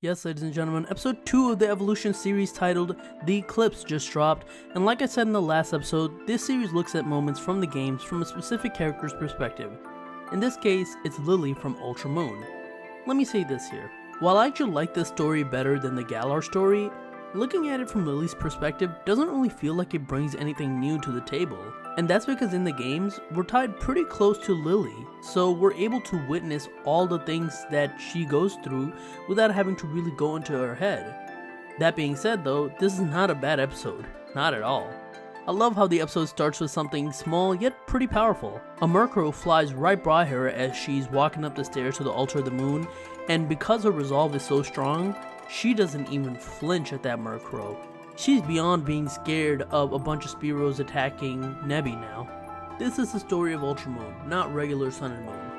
Yes, ladies and gentlemen, episode 2 of the Evolution series titled The Eclipse just dropped, and like I said in the last episode, this series looks at moments from the games from a specific character's perspective. In this case, it's Lillie from Ultra Moon. Let me say this here. While I actually like this story better than the Galar story, looking at it from Lillie's perspective doesn't really feel like it brings anything new to the table. And that's because in the games, we're tied pretty close to Lillie, so we're able to witness all the things that she goes through without having to really go into her head. That being said though, this is not a bad episode. Not at all. I love how the episode starts with something small yet pretty powerful. A Murkrow flies right by her as she's walking up the stairs to the altar of the moon, and because her resolve is so strong, she doesn't even flinch at that Murkrow. She's beyond being scared of a bunch of Spearows attacking Nebby now. This is the story of Ultra Moon, not regular Sun and Moon.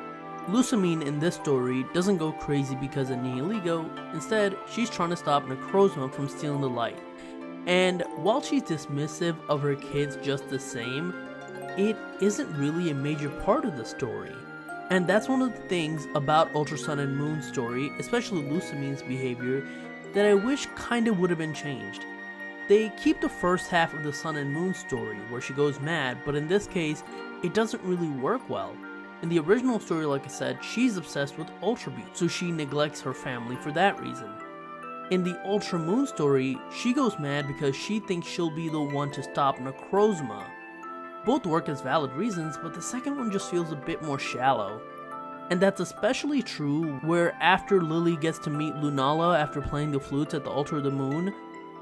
Lusamine in this story doesn't go crazy because of Nihilego. Instead, she's trying to stop Necrozma from stealing the light. And while she's dismissive of her kids just the same, it isn't really a major part of the story. And that's one of the things about Ultra Sun and Moon story, especially Lusamine's behavior, that I wish kinda would have been changed. They keep the first half of the Sun and Moon story, where she goes mad, but in this case, it doesn't really work well. In the original story, like I said, she's obsessed with Ultra Beast, so she neglects her family for that reason. In the Ultra Moon story, she goes mad because she thinks she'll be the one to stop Necrozma. Both work as valid reasons, but the second one just feels a bit more shallow. And that's especially true where after Lillie gets to meet Lunala after playing the flutes at the altar of the moon,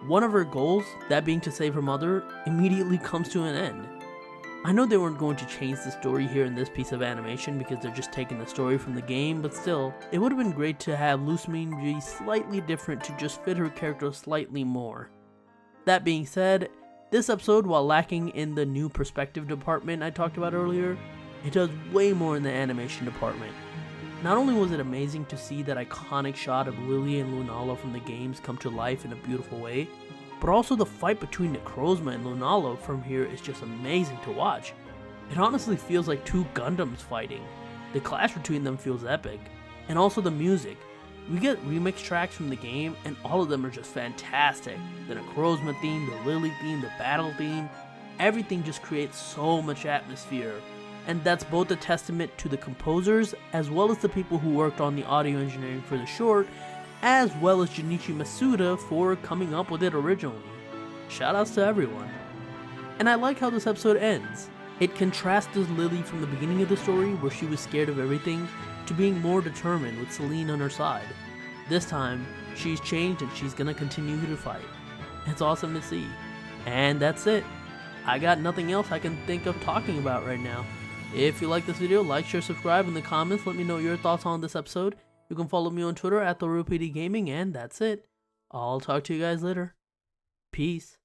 one of her goals, that being to save her mother, immediately comes to an end. I know they weren't going to change the story here in this piece of animation because they're just taking the story from the game, but still, it would have been great to have Lusamine be slightly different to just fit her character slightly more. That being said, this episode, while lacking in the new perspective department I talked about earlier, it does way more in the animation department. Not only was it amazing to see that iconic shot of Lillie and Lunala from the games come to life in a beautiful way, but also the fight between Necrozma and Lunala from here is just amazing to watch. It honestly feels like two Gundams fighting. The clash between them feels epic. And also the music. We get remix tracks from the game and all of them are just fantastic. The Necrozma theme, the Lillie theme, the battle theme, everything just creates so much atmosphere. And that's both a testament to the composers as well as the people who worked on the audio engineering for the short, as well as Junichi Masuda for coming up with it originally. Shoutouts to everyone. And I like how this episode ends. It contrasts Lillie from the beginning of the story where she was scared of everything to being more determined with Celine on her side. This time, she's changed and she's gonna continue to fight. It's awesome to see. And that's it. I got nothing else I can think of talking about right now. If you like this video, like, share, subscribe in the comments. Let me know your thoughts on this episode. You can follow me on Twitter at PdGaming, and that's it. I'll talk to you guys later. Peace.